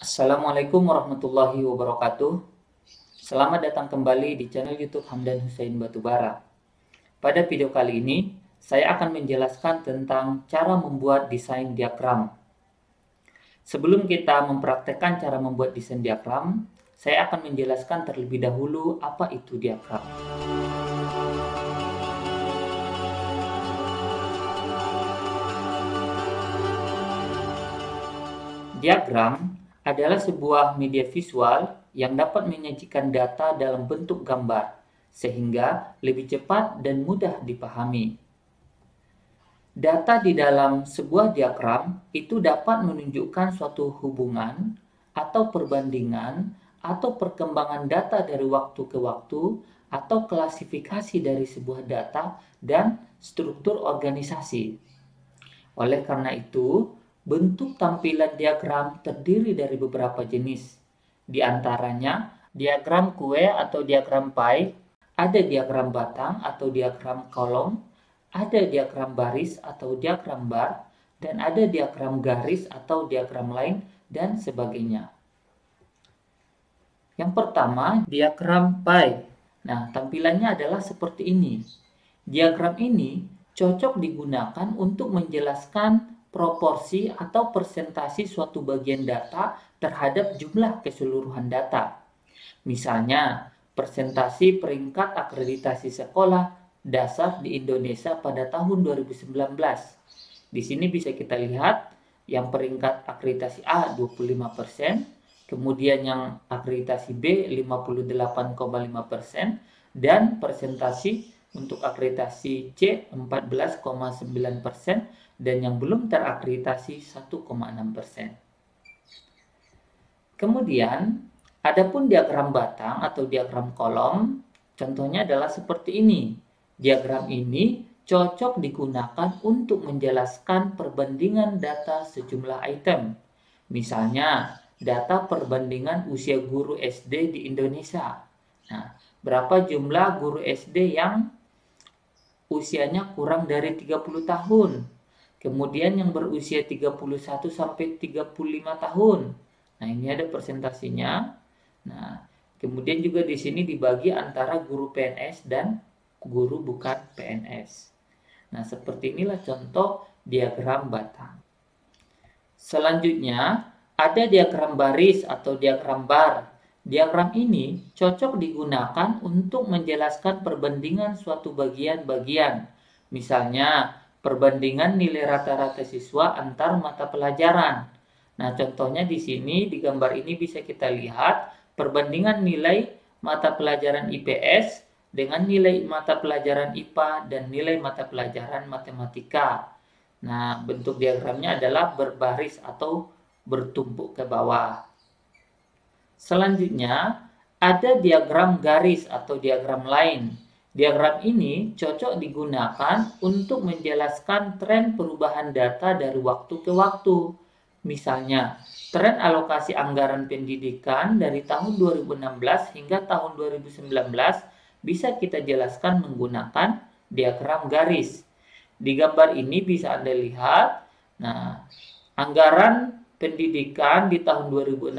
Assalamualaikum warahmatullahi wabarakatuh. Selamat datang kembali di channel YouTube Hamdan Hussein Batubara. Pada video kali ini, saya akan menjelaskan tentang cara membuat desain diagram. Sebelum kita mempraktekkan cara membuat desain diagram, saya akan menjelaskan terlebih dahulu apa itu diagram. Diagram adalah sebuah media visual yang dapat menyajikan data dalam bentuk gambar, sehingga lebih cepat dan mudah dipahami. Data di dalam sebuah diagram itu dapat menunjukkan suatu hubungan atau perbandingan atau perkembangan data dari waktu ke waktu atau klasifikasi dari sebuah data dan struktur organisasi. Oleh karena itu, bentuk tampilan diagram terdiri dari beberapa jenis. Di antaranya, diagram kue atau diagram pie, ada diagram batang atau diagram kolom, ada diagram baris atau diagram bar, dan ada diagram garis atau diagram line, dan sebagainya. Yang pertama, diagram pie. Nah, tampilannya adalah seperti ini. Diagram ini cocok digunakan untuk menjelaskan proporsi atau persentase suatu bagian data terhadap jumlah keseluruhan data. Misalnya, persentase peringkat akreditasi sekolah dasar di Indonesia pada tahun 2019. Di sini bisa kita lihat yang peringkat akreditasi A 25%, kemudian yang akreditasi B 58,5%, dan persentase untuk akreditasi C 14,9% dan yang belum terakreditasi 1,6%. Kemudian, adapun diagram batang atau diagram kolom, contohnya adalah seperti ini. Diagram ini cocok digunakan untuk menjelaskan perbandingan data sejumlah item. Misalnya, data perbandingan usia guru SD di Indonesia. Nah, berapa jumlah guru SD yang usianya kurang dari 30 tahun. Kemudian yang berusia 31 sampai 35 tahun. Nah, ini ada presentasinya. Nah, kemudian juga di sini dibagi antara guru PNS dan guru bukan PNS. Nah, seperti inilah contoh diagram batang. Selanjutnya, ada diagram baris atau diagram bar. Diagram ini cocok digunakan untuk menjelaskan perbandingan suatu bagian-bagian. Misalnya, perbandingan nilai rata-rata siswa antar mata pelajaran. Nah, contohnya di sini, di gambar ini bisa kita lihat perbandingan nilai mata pelajaran IPS dengan nilai mata pelajaran IPA dan nilai mata pelajaran matematika. Nah, bentuk diagramnya adalah berbaris atau bertumpuk ke bawah. Selanjutnya, ada diagram garis atau diagram line. Diagram ini cocok digunakan untuk menjelaskan tren perubahan data dari waktu ke waktu. Misalnya, tren alokasi anggaran pendidikan dari tahun 2016 hingga tahun 2019 bisa kita jelaskan menggunakan diagram garis. Di gambar ini bisa Anda lihat, nah, anggaran pendidikan di tahun 2016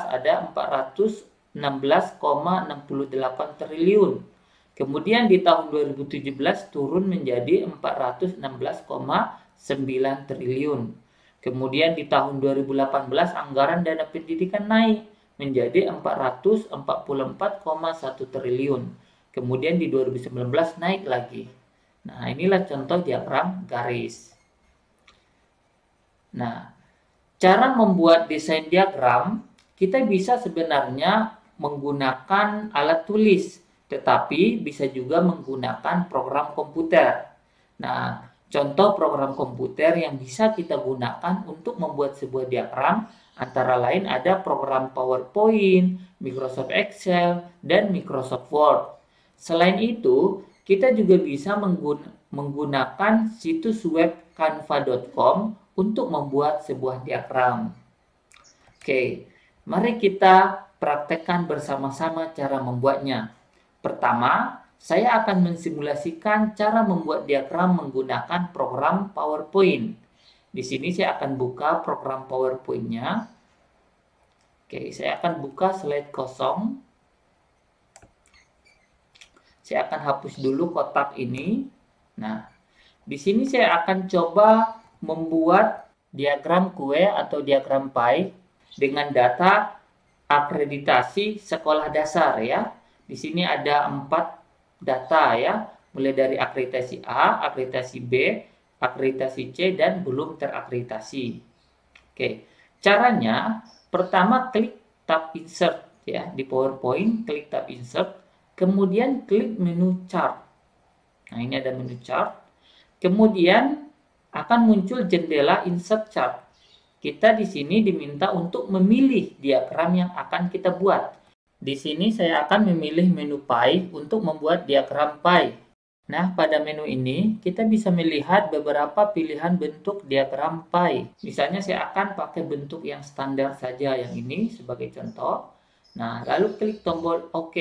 ada 416,68 triliun. Kemudian di tahun 2017 turun menjadi 416,9 triliun. Kemudian di tahun 2018 anggaran dana pendidikan naik menjadi 444,1 triliun. Kemudian di 2019 naik lagi. Nah, inilah contoh diagram garis. Nah, cara membuat desain diagram, kita bisa sebenarnya menggunakan alat tulis, tetapi bisa juga menggunakan program komputer. Nah, contoh program komputer yang bisa kita gunakan untuk membuat sebuah diagram antara lain ada program PowerPoint, Microsoft Excel, dan Microsoft Word. Selain itu, kita juga bisa menggunakan situs web canva.com untuk membuat sebuah diagram. Oke, mari kita praktekkan bersama-sama cara membuatnya. Pertama, saya akan mensimulasikan cara membuat diagram menggunakan program PowerPoint. Di sini saya akan buka program PowerPoint-nya. Oke, saya akan buka slide kosong. Saya akan hapus dulu kotak ini. Nah, di sini saya akan coba membuat diagram kue atau diagram pie dengan data akreditasi sekolah dasar ya. Di sini ada 4 data ya, mulai dari akreditasi A, akreditasi B, akreditasi C, dan belum terakreditasi. Oke, caranya pertama klik tab insert ya di PowerPoint, klik tab insert, kemudian klik menu chart. Nah, ini ada menu chart. Kemudian akan muncul jendela insert chart. Kita di sini diminta untuk memilih diagram yang akan kita buat. Di sini saya akan memilih menu pie untuk membuat diagram pie. Nah, pada menu ini kita bisa melihat beberapa pilihan bentuk diagram pie. Misalnya saya akan pakai bentuk yang standar saja, yang ini sebagai contoh. Nah, lalu klik tombol OK.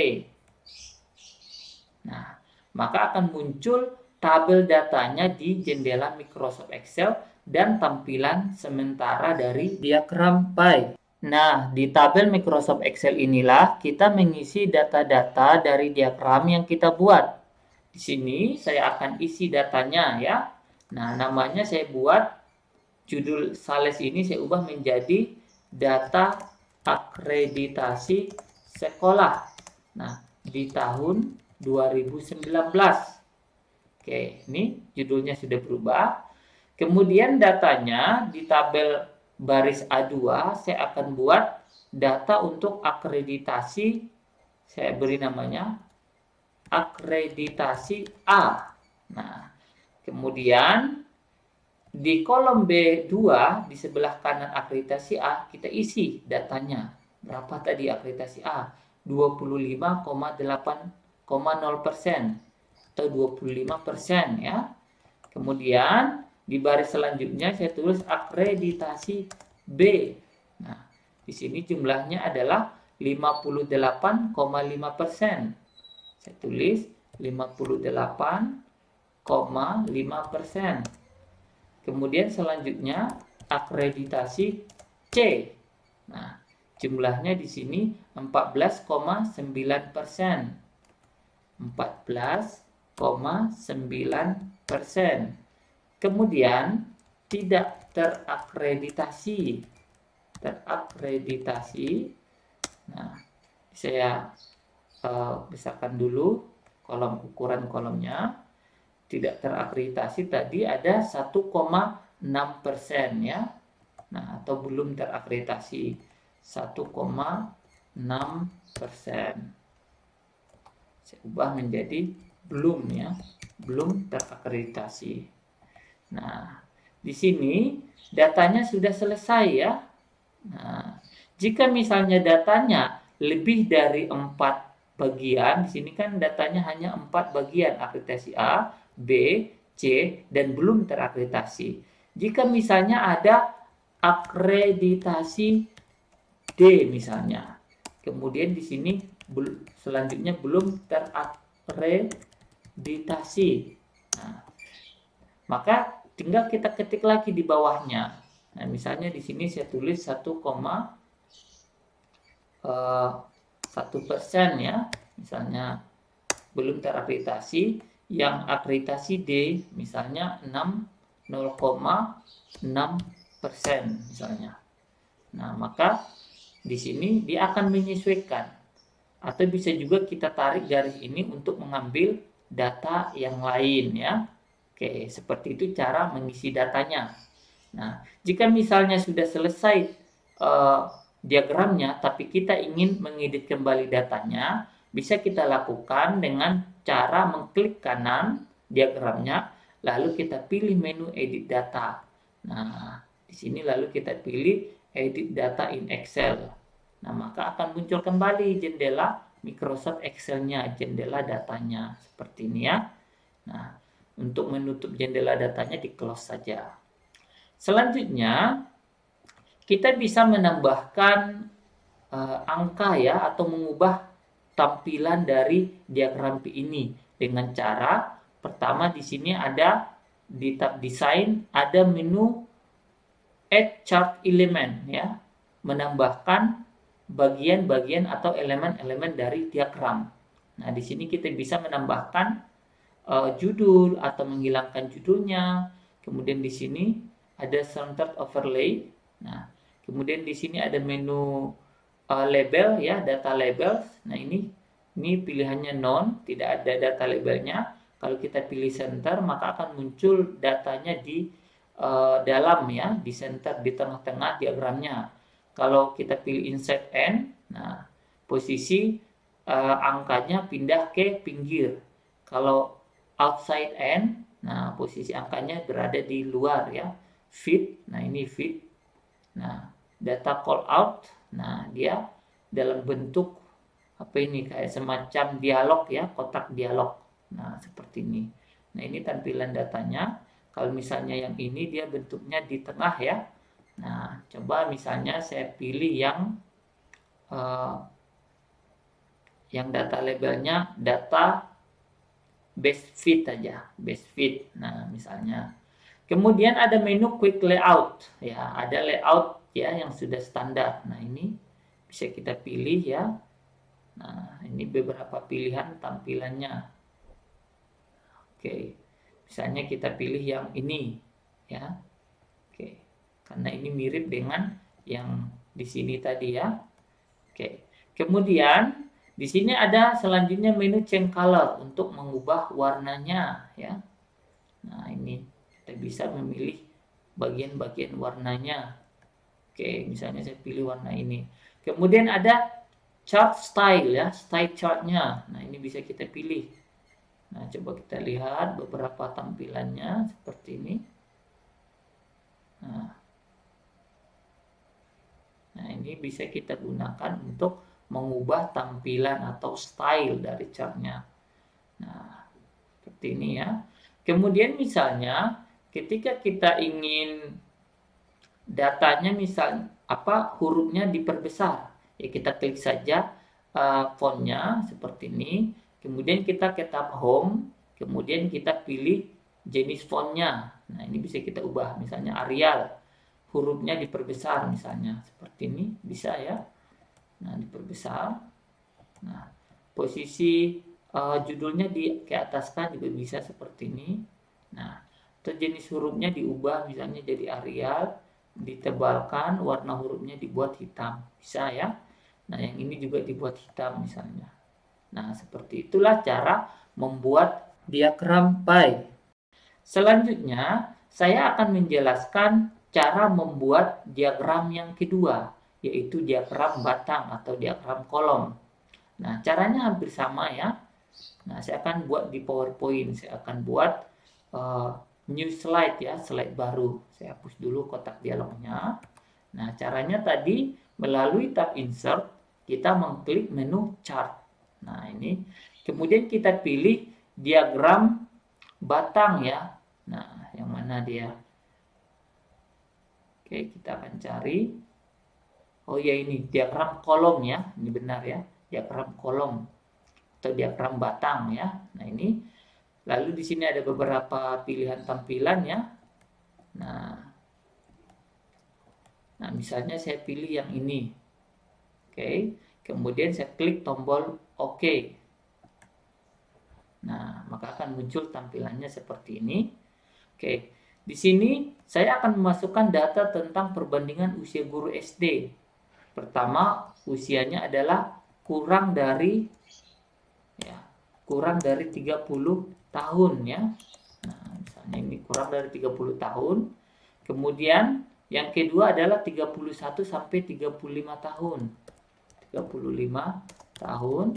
Nah, maka akan muncul tabel datanya di jendela Microsoft Excel dan tampilan sementara dari diagram pie. Nah, di tabel Microsoft Excel inilah kita mengisi data-data dari diagram yang kita buat. Di sini saya akan isi datanya ya. Nah, namanya saya buat judul sales ini saya ubah menjadi data akreditasi sekolah. Nah, di tahun 2019. Oke, ini judulnya sudah berubah. Kemudian datanya di tabel baris A2 saya akan buat data untuk akreditasi. Saya beri namanya akreditasi A. Nah, kemudian di kolom B2 di sebelah kanan akreditasi A kita isi datanya. Berapa tadi akreditasi A? 25,8,0% atau 25% ya. Kemudian di baris selanjutnya saya tulis akreditasi B. Nah, di sini jumlahnya adalah 58,5%. Saya tulis 58,5%. Kemudian selanjutnya akreditasi C. Nah, jumlahnya di sini 14,9%. 14,9%. Kemudian tidak terakreditasi. Nah, saya besarkan dulu ukuran kolomnya. Tidak terakreditasi tadi ada 1,6% ya. Nah, atau belum terakreditasi 1,6%. Saya ubah menjadi belum ya, belum terakreditasi. Nah, di sini datanya sudah selesai ya. Nah, jika misalnya datanya lebih dari 4 bagian, di sini kan datanya hanya 4 bagian, akreditasi A, B, C, dan belum terakreditasi. Jika misalnya ada akreditasi D misalnya, kemudian di sini selanjutnya belum terakreditasi. Nah, maka tinggal kita ketik lagi di bawahnya. Nah, misalnya di sini saya tulis 1,1% ya, misalnya belum terakreditasi. Yang akreditasi D misalnya 0,6% misalnya. Nah, maka di sini dia akan menyesuaikan. Atau bisa juga kita tarik garis ini untuk mengambil data yang lain ya. Oke, seperti itu cara mengisi datanya. Nah, jika misalnya sudah selesai diagramnya, tapi kita ingin mengedit kembali datanya, bisa kita lakukan dengan cara mengklik kanan diagramnya, lalu kita pilih menu edit data. Nah, di sini lalu kita pilih edit data in Excel. Nah, maka akan muncul kembali jendela Microsoft Excel-nya, jendela datanya seperti ini ya. Nah, untuk menutup jendela datanya di close saja. Selanjutnya, kita bisa menambahkan angka ya, atau mengubah tampilan dari diagram P ini dengan cara pertama di sini ada di tab desain ada menu add chart element ya, menambahkan bagian-bagian atau elemen-elemen dari diagram. Nah, di sini kita bisa menambahkan judul atau menghilangkan judulnya. Kemudian di sini ada centered overlay. Nah, kemudian di sini ada menu label ya, data labels. Nah, ini pilihannya non, tidak ada data labelnya. Kalau kita pilih center, maka akan muncul datanya di dalam ya, di center, di tengah-tengah diagramnya. Kalau kita pilih insert end, nah posisi angkanya pindah ke pinggir. Kalau outside end, nah posisi angkanya berada di luar ya. Fit, nah ini fit. Nah, data call out, nah dia dalam bentuk apa ini, kayak semacam dialog ya, kotak dialog. Nah, seperti ini. Nah, ini tampilan datanya. Kalau misalnya yang ini dia bentuknya di tengah ya. Nah, coba misalnya saya pilih yang data labelnya data base fit aja, base fit. Nah, misalnya. Kemudian ada menu quick layout ya, ada layout ya yang sudah standar. Nah, ini bisa kita pilih ya. Nah, ini beberapa pilihan tampilannya. Oke. Misalnya kita pilih yang ini ya. Oke. Karena ini mirip dengan yang di sini tadi ya. Oke. Kemudian di sini ada selanjutnya menu change color untuk mengubah warnanya ya. Nah, ini kita bisa memilih bagian-bagian warnanya. Oke, misalnya saya pilih warna ini. Kemudian ada chart style ya, style chartnya. Nah, ini bisa kita pilih. Nah, coba kita lihat beberapa tampilannya seperti ini. Nah, ini bisa kita gunakan untuk mengubah tampilan atau style dari chartnya. Nah, seperti ini ya. Kemudian misalnya ketika kita ingin datanya misal hurufnya diperbesar, ya kita klik saja fontnya seperti ini. Kemudian kita ke tab home, kemudian kita pilih jenis fontnya. Nah, ini bisa kita ubah, misalnya Arial, hurufnya diperbesar misalnya seperti ini, bisa ya. Nah, diperbesar. Nah, posisi judulnya keataskan juga bisa seperti ini. Nah, atau jenis hurufnya diubah misalnya jadi Arial, ditebalkan, warna hurufnya dibuat hitam, bisa ya. Nah, yang ini juga dibuat hitam misalnya. Nah, seperti itulah cara membuat diagram pie. Selanjutnya, saya akan menjelaskan cara membuat diagram yang kedua, yaitu diagram batang atau diagram kolom. Nah, caranya hampir sama ya. Nah, saya akan buat di PowerPoint. Saya akan buat new slide ya, slide baru. Saya hapus dulu kotak dialognya. Nah, caranya tadi melalui tab insert, kita mengklik menu chart. Nah, ini. Kemudian kita pilih diagram batang ya. Nah, yang mana dia? Oke, kita akan cari. Oh ya, ini diagram kolom ya. Ini benar ya. Diagram kolom atau diagram batang ya. Nah, ini. Lalu di sini ada beberapa pilihan tampilan ya. Nah, misalnya saya pilih yang ini. Oke. Kemudian saya klik tombol OK. Nah, maka akan muncul tampilannya seperti ini. Oke, di sini saya akan memasukkan data tentang perbandingan usia guru SD. Pertama, usianya adalah kurang dari 30 tahun ya. Nah, misalnya ini kurang dari 30 tahun. Kemudian yang kedua adalah 31 sampai 35 tahun. 35 tahun.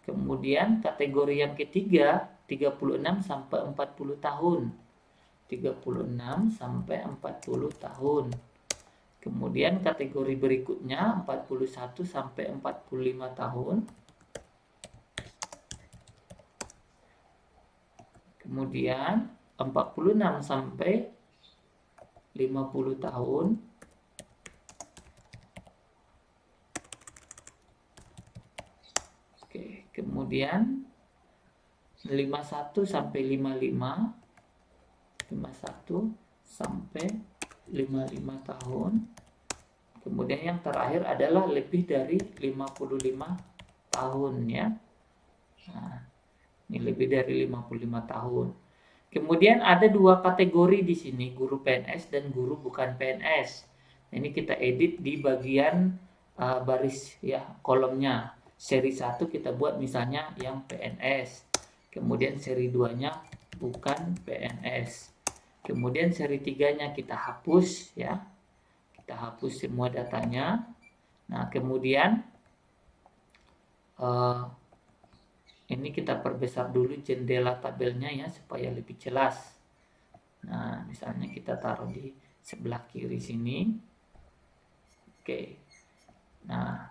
Kemudian kategori yang ketiga 36 sampai 40 tahun. 36 sampai 40 tahun. Kemudian kategori berikutnya 41 sampai 45 tahun. Kemudian 46 sampai 50 tahun. Oke, kemudian 51 sampai 55. 51 sampai 55 tahun. Kemudian yang terakhir adalah lebih dari 55 tahun ya. Nah, ini lebih dari 55 tahun. Kemudian ada dua kategori di sini, guru PNS dan guru bukan PNS. Ini kita edit di bagian baris ya, kolomnya. Seri 1 kita buat misalnya yang PNS. Kemudian seri 2-nya bukan PNS. Kemudian seri 3-nya kita hapus ya. Kita hapus semua datanya. Nah, kemudian ini kita perbesar dulu jendela tabelnya ya supaya lebih jelas. Nah, misalnya kita taruh di sebelah kiri sini. Oke. Nah,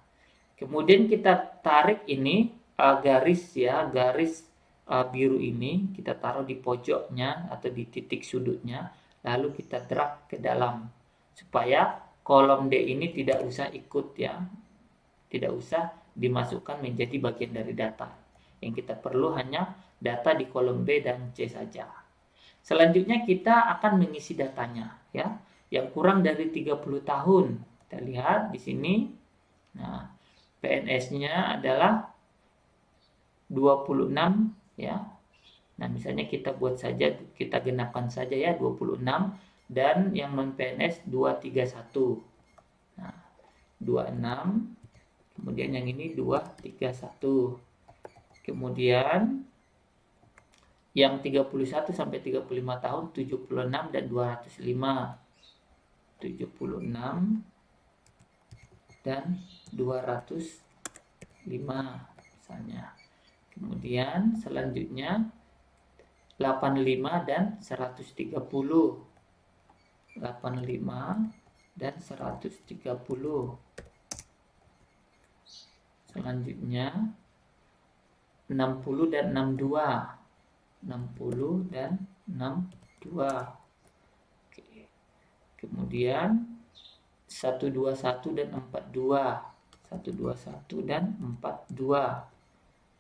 kemudian kita tarik ini garis ya, garis biru ini kita taruh di pojoknya atau di titik sudutnya, lalu kita drag ke dalam supaya kolom D ini tidak usah ikut ya. Tidak usah dimasukkan menjadi bagian dari data. Yang kita perlu hanya data di kolom B dan C saja. Selanjutnya kita akan mengisi datanya ya. Yang kurang dari 30 tahun. Kita lihat di sini. Nah, PNS-nya adalah 26 ya. Nah, misalnya kita buat saja, kita genapkan saja ya 26 dan yang non PNS 231. Nah, 26 kemudian yang ini 231. Kemudian yang 31 sampai 35 tahun 76 dan 205. 76 dan 205 misalnya. Kemudian selanjutnya 85 dan 130. 85 dan 130. Selanjutnya 60 dan 62. 60 dan 62. Oke. Kemudian 121 dan 42. 121 dan 42.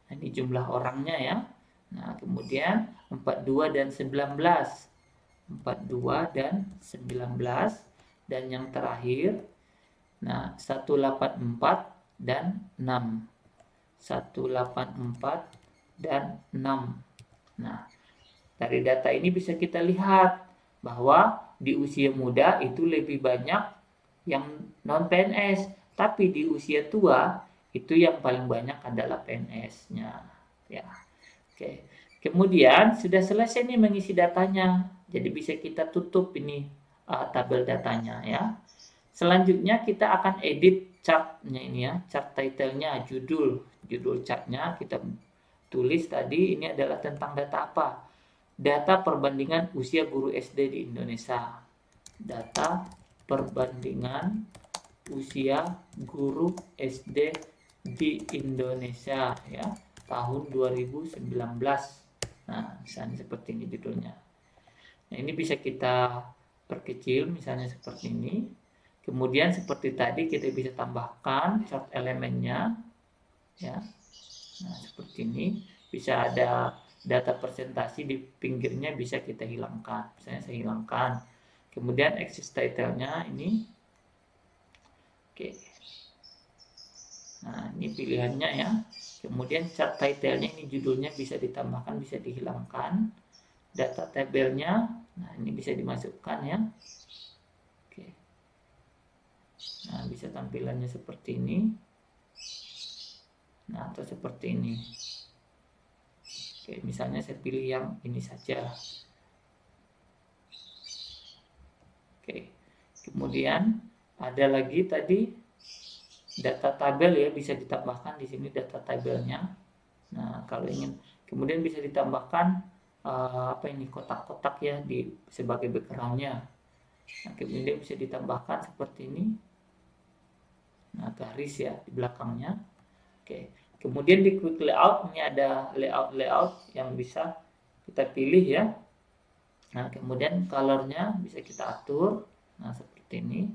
Nah, ini jumlah orangnya ya. Nah, kemudian 42 dan 19. 42 dan 19. Dan yang terakhir, nah 184 dan 6. 184 dan 6. Nah, dari data ini bisa kita lihat bahwa di usia muda itu lebih banyak yang non PNS, tapi di usia tua itu yang paling banyak adalah PNS-nya. Ya, oke. Kemudian sudah selesai nih mengisi datanya, jadi bisa kita tutup ini tabel datanya ya. Selanjutnya kita akan edit chartnya ini ya, chart title-nya, judul chartnya kita tulis tadi ini adalah tentang data apa? Data perbandingan usia guru SD di Indonesia. Data perbandingan usia guru SD di Indonesia ya, tahun 2019. Nah, misalnya seperti ini judulnya. Nah, ini bisa kita perkecil misalnya seperti ini. Kemudian seperti tadi kita bisa tambahkan chart elemennya ya. Nah, seperti ini bisa ada data presentasi di pinggirnya bisa kita hilangkan. Misalnya saya hilangkan. Kemudian axis title-nya ini. Oke. Nah, ini pilihannya ya. Kemudian chart title-nya ini judulnya bisa ditambahkan, bisa dihilangkan. Data tabelnya, nah ini bisa dimasukkan ya. Oke. Nah, bisa tampilannya seperti ini. Nah, atau seperti ini. Oke, misalnya saya pilih yang ini saja. Oke. Kemudian ada lagi tadi data tabel ya, bisa ditambahkan di sini data tabelnya. Nah, kalau ingin kemudian bisa ditambahkan apa ini kotak-kotak ya di sebagai backgroundnya. Nah, kemudian bisa ditambahkan seperti ini. Nah, garis ya di belakangnya. Oke, kemudian di quick layout ini ada layout yang bisa kita pilih ya. Nah, kemudian colornya bisa kita atur. Nah, seperti ini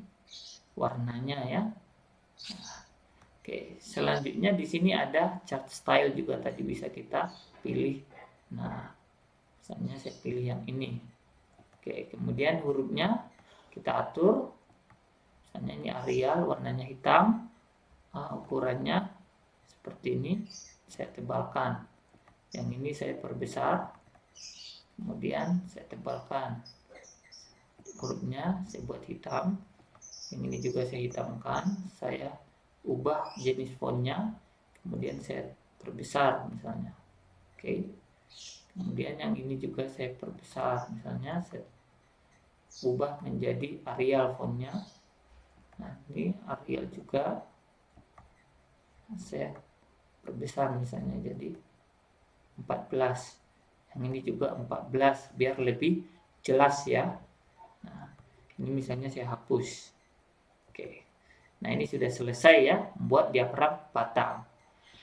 warnanya ya. Nah, oke, selanjutnya di sini ada chart style juga tadi bisa kita pilih. Nah, misalnya saya pilih yang ini. Oke, kemudian hurufnya kita atur Misalnya ini Arial, warnanya hitam, ukurannya seperti ini, saya tebalkan. Yang ini saya perbesar, kemudian saya tebalkan. Hurufnya saya buat hitam, yang ini juga saya hitamkan, saya ubah jenis fontnya, kemudian saya perbesar misalnya. Oke. Kemudian yang ini juga saya perbesar, misalnya saya ubah menjadi Arial fontnya. Nah, ini Arial juga saya perbesar misalnya jadi 14. Yang ini juga 14 biar lebih jelas ya. Nah, ini misalnya saya hapus. Oke. Nah, ini sudah selesai ya, membuat diagram batang.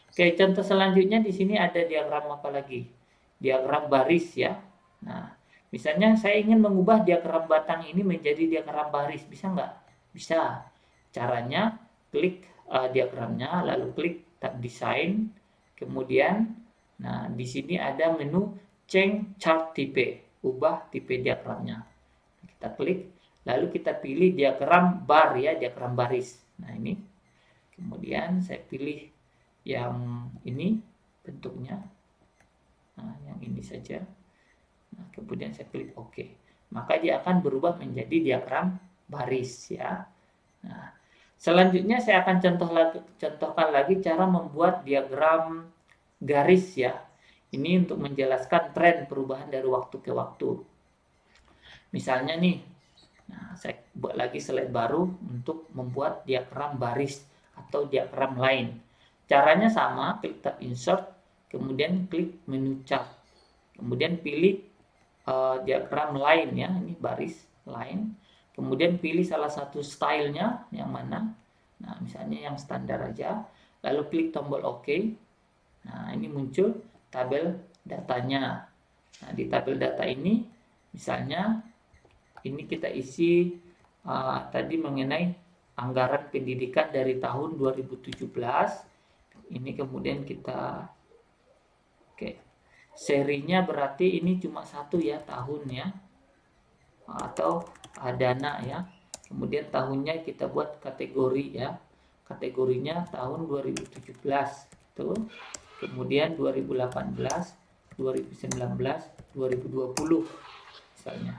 Oke, contoh selanjutnya di sini ada diagram apa lagi? Diagram baris ya. Nah, misalnya saya ingin mengubah diagram batang ini menjadi diagram baris, bisa nggak? Bisa. Caranya klik diagramnya, lalu klik tab desain, kemudian, nah di sini ada menu change chart type, ubah tipe diagramnya. Kita klik, lalu kita pilih diagram bar ya, diagram baris. Nah ini, kemudian saya pilih yang ini bentuknya. Nah, yang ini saja. Nah, kemudian saya klik OK. Maka dia akan berubah menjadi diagram baris ya. Nah, selanjutnya saya akan contohkan lagi cara membuat diagram garis ya. Ini untuk menjelaskan tren perubahan dari waktu ke waktu. Misalnya nih, nah saya buat lagi slide baru untuk membuat diagram baris atau diagram line. Caranya sama, klik tab insert, kemudian klik menu chart, kemudian pilih diagram line ya, ini baris line, kemudian pilih salah satu stylenya yang mana. Nah misalnya yang standar aja, lalu klik tombol OK. Nah ini muncul tabel datanya. Nah di tabel data ini misalnya ini kita isi tadi mengenai anggaran pendidikan dari tahun 2017. Ini kemudian kita serinya berarti ini cuma satu ya, tahunnya atau dana ya. Kemudian tahunnya kita buat kategori ya, kategorinya tahun 2017 tuh. Kemudian 2018, 2019, 2020 misalnya.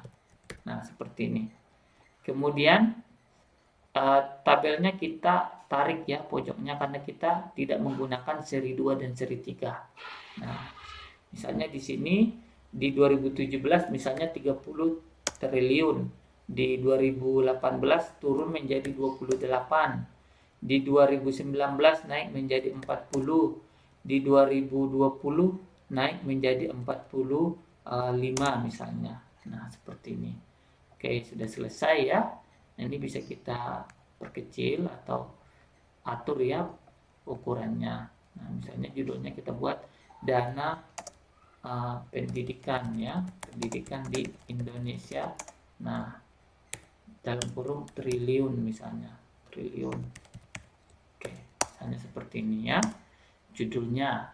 Nah seperti ini. Kemudian tabelnya kita tarik ya pojoknya, karena kita tidak menggunakan seri 2 dan seri 3. Nah misalnya di sini di 2017 misalnya 30 triliun, di 2018 turun menjadi 28, di 2019 naik menjadi 40, di 2020 naik menjadi 45 misalnya. Nah seperti ini. Oke, sudah selesai ya. Nah, ini bisa kita perkecil atau atur ya ukurannya. Nah misalnya judulnya kita buat dana pendidikan ya, pendidikan di Indonesia. Nah dalam kurung triliun misalnya, triliun. Oke, misalnya seperti ini ya judulnya.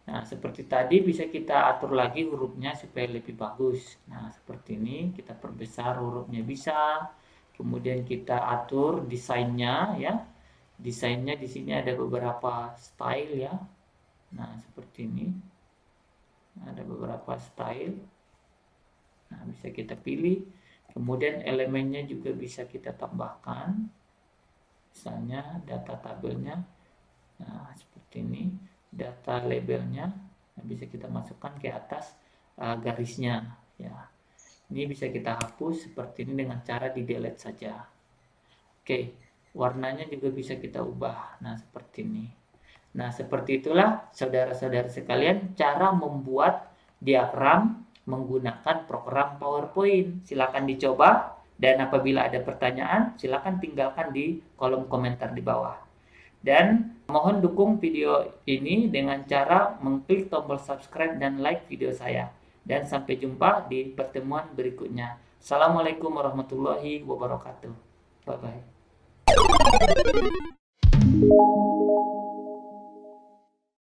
Nah seperti tadi bisa kita atur lagi hurufnya supaya lebih bagus. Nah seperti ini kita perbesar hurufnya bisa, kemudian kita atur desainnya ya. Desainnya di sini ada beberapa style ya. Nah seperti ini. Ada beberapa style. Nah, bisa kita pilih. Kemudian elemennya juga bisa kita tambahkan. Misalnya data tabelnya. Nah, seperti ini. Data labelnya. Nah, bisa kita masukkan ke atas garisnya. Ya. Ini bisa kita hapus seperti ini dengan cara di delete saja. Oke, warnanya juga bisa kita ubah. Nah, seperti ini. Nah, seperti itulah saudara-saudara sekalian cara membuat diagram menggunakan program PowerPoint. Silakan dicoba, dan apabila ada pertanyaan silakan tinggalkan di kolom komentar di bawah. Dan mohon dukung video ini dengan cara mengklik tombol subscribe dan like video saya. Dan sampai jumpa di pertemuan berikutnya. Assalamualaikum warahmatullahi wabarakatuh. Bye-bye.